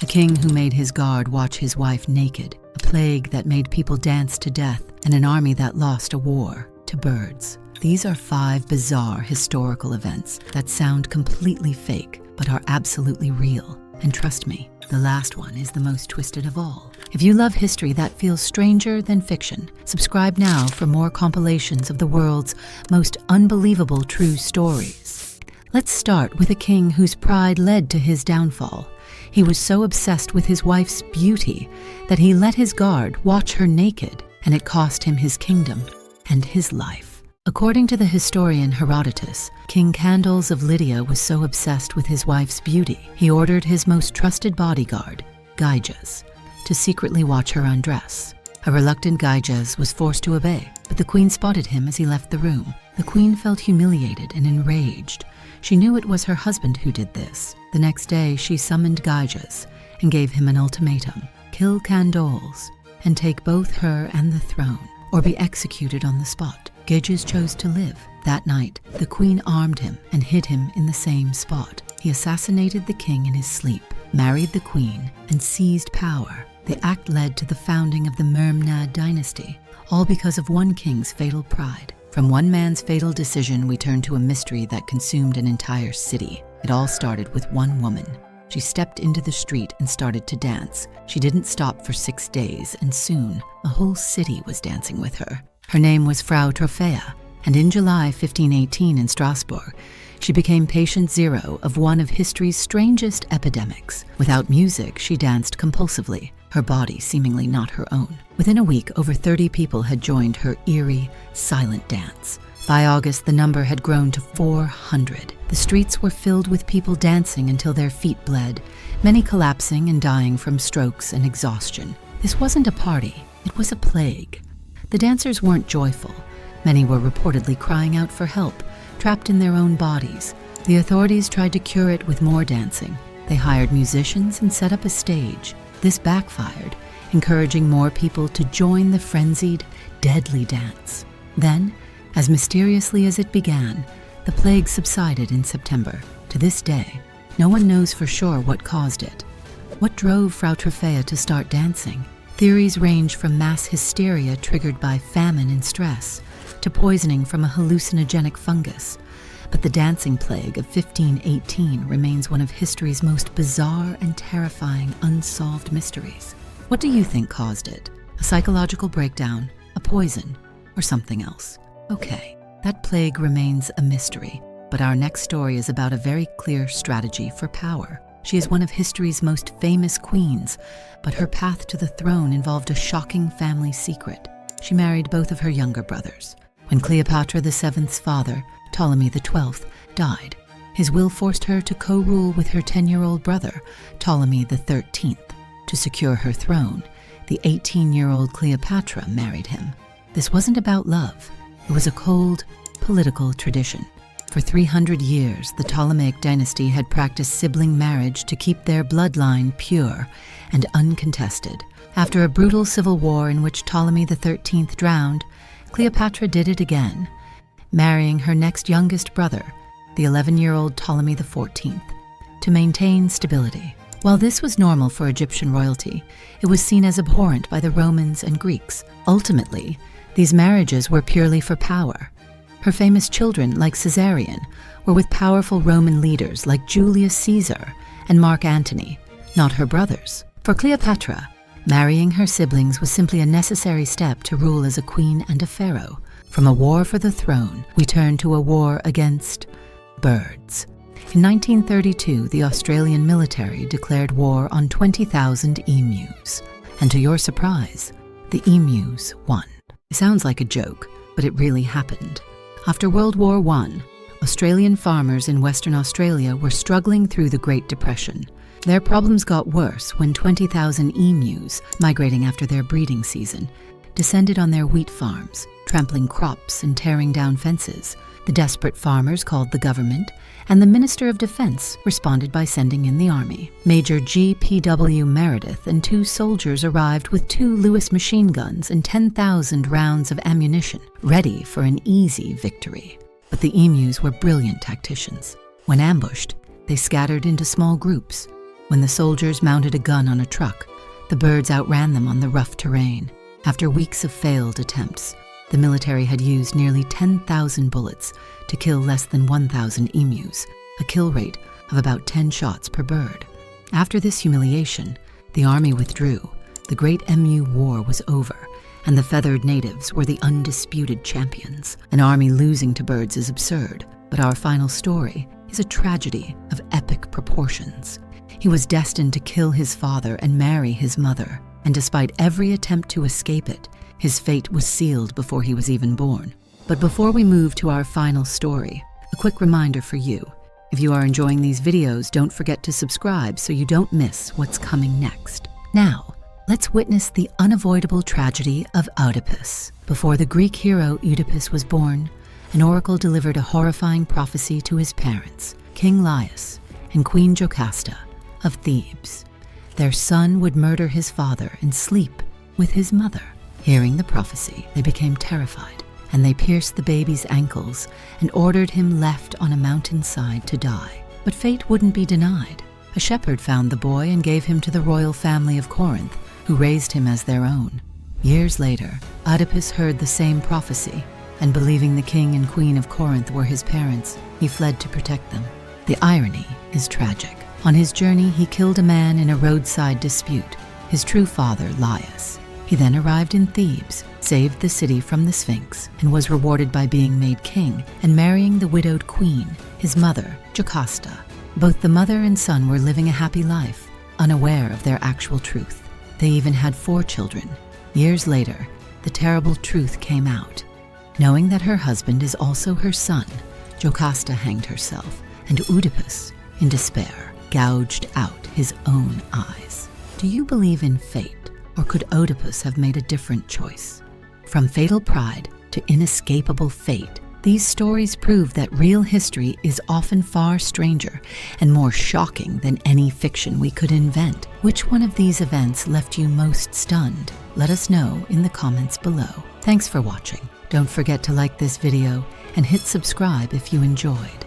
A king who made his guard watch his wife naked, a plague that made people dance to death, and an army that lost a war to birds. These are 5 bizarre historical events that sound completely fake, but are absolutely real. And trust me, the last one is the most twisted of all. If you love history that feels stranger than fiction, subscribe now for more compilations of the world's most unbelievable true stories. Let's start with a king whose pride led to his downfall. He was so obsessed with his wife's beauty that he let his guard watch her naked, and it cost him his kingdom and his life. According to the historian Herodotus, King Candaules of Lydia was so obsessed with his wife's beauty, he ordered his most trusted bodyguard, Gyges, to secretly watch her undress. A reluctant Gyges was forced to obey, but the queen spotted him as he left the room. The queen felt humiliated and enraged. She knew it was her husband who did this. The next day, she summoned Gyges and gave him an ultimatum: kill Candaules and take both her and the throne, or be executed on the spot. Gyges chose to live. That night, the queen armed him and hid him in the same spot. He assassinated the king in his sleep, married the queen, and seized power. The act led to the founding of the Mermnad dynasty, all because of one king's fatal pride. From one man's fatal decision, we turn to a mystery that consumed an entire city. It all started with one woman. She stepped into the street and started to dance. She didn't stop for 6 days, and soon, a whole city was dancing with her. Her name was Frau Trophäa, and in July 1518 in Strasbourg, she became patient zero of one of history's strangest epidemics. Without music, she danced compulsively, her body seemingly not her own. Within a week, over 30 people had joined her eerie, silent dance. By August, the number had grown to 400. The streets were filled with people dancing until their feet bled, many collapsing and dying from strokes and exhaustion. This wasn't a party, it was a plague. The dancers weren't joyful. Many were reportedly crying out for help, trapped in their own bodies. The authorities tried to cure it with more dancing. They hired musicians and set up a stage. This backfired, encouraging more people to join the frenzied, deadly dance. Then, as mysteriously as it began, the plague subsided in September. To this day, no one knows for sure what caused it. What drove Frau Trophäa to start dancing? Theories range from mass hysteria triggered by famine and stress, to poisoning from a hallucinogenic fungus. But the dancing plague of 1518 remains one of history's most bizarre and terrifying unsolved mysteries. What do you think caused it? A psychological breakdown, a poison, or something else? Okay, that plague remains a mystery, but our next story is about a very clear strategy for power. She is one of history's most famous queens, but her path to the throne involved a shocking family secret. She married both of her younger brothers. When Cleopatra VII's father, Ptolemy XII, died, his will forced her to co-rule with her 10-year-old brother, Ptolemy XIII. To secure her throne, the 18-year-old Cleopatra married him. This wasn't about love. It was a cold, political tradition. For 300 years, the Ptolemaic dynasty had practiced sibling marriage to keep their bloodline pure and uncontested. After a brutal civil war in which Ptolemy XIII drowned, Cleopatra did it again, marrying her next youngest brother, the 11-year-old Ptolemy XIV, to maintain stability. While this was normal for Egyptian royalty, it was seen as abhorrent by the Romans and Greeks. Ultimately, these marriages were purely for power. Her famous children, like Caesarion, were with powerful Roman leaders like Julius Caesar and Mark Antony, not her brothers. For Cleopatra, marrying her siblings was simply a necessary step to rule as a queen and a pharaoh. From a war for the throne, we turn to a war against birds. In 1932, the Australian military declared war on 20,000 emus. And to your surprise, the emus won. It sounds like a joke, but it really happened. After World War I, Australian farmers in Western Australia were struggling through the Great Depression. Their problems got worse when 20,000 emus, migrating after their breeding season, descended on their wheat farms, trampling crops and tearing down fences. The desperate farmers called the government, and the Minister of Defense responded by sending in the army. Major G.P.W. Meredith and 2 soldiers arrived with 2 Lewis machine guns and 10,000 rounds of ammunition, ready for an easy victory. But the emus were brilliant tacticians. When ambushed, they scattered into small groups. When the soldiers mounted a gun on a truck, the birds outran them on the rough terrain. After weeks of failed attempts, the military had used nearly 10,000 bullets to kill less than 1,000 emus, a kill rate of about 10 shots per bird. After this humiliation, the army withdrew. The Great Emu War was over, and the feathered natives were the undisputed champions. An army losing to birds is absurd, but our final story is a tragedy of epic proportions. He was destined to kill his father and marry his mother, and despite every attempt to escape it, his fate was sealed before he was even born. But before we move to our final story, a quick reminder for you. If you are enjoying these videos, don't forget to subscribe so you don't miss what's coming next. Now, let's witness the unavoidable tragedy of Oedipus. Before the Greek hero Oedipus was born, an oracle delivered a horrifying prophecy to his parents, King Laius and Queen Jocasta of Thebes. Their son would murder his father and sleep with his mother. Hearing the prophecy, they became terrified, and they pierced the baby's ankles and ordered him left on a mountainside to die. But fate wouldn't be denied. A shepherd found the boy and gave him to the royal family of Corinth, who raised him as their own. Years later, Oedipus heard the same prophecy, and believing the king and queen of Corinth were his parents, he fled to protect them. The irony is tragic. On his journey, he killed a man in a roadside dispute, his true father, Laius. He then arrived in Thebes, saved the city from the Sphinx, and was rewarded by being made king and marrying the widowed queen, his mother, Jocasta. Both the mother and son were living a happy life, unaware of their actual truth. They even had 4 children. Years later, the terrible truth came out. Knowing that her husband is also her son, Jocasta hanged herself, and Oedipus, in despair, gouged out his own eyes. Do you believe in fate, or could Oedipus have made a different choice? From fatal pride to inescapable fate, these stories prove that real history is often far stranger and more shocking than any fiction we could invent. Which one of these events left you most stunned? Let us know in the comments below. Thanks for watching. Don't forget to like this video and hit subscribe if you enjoyed.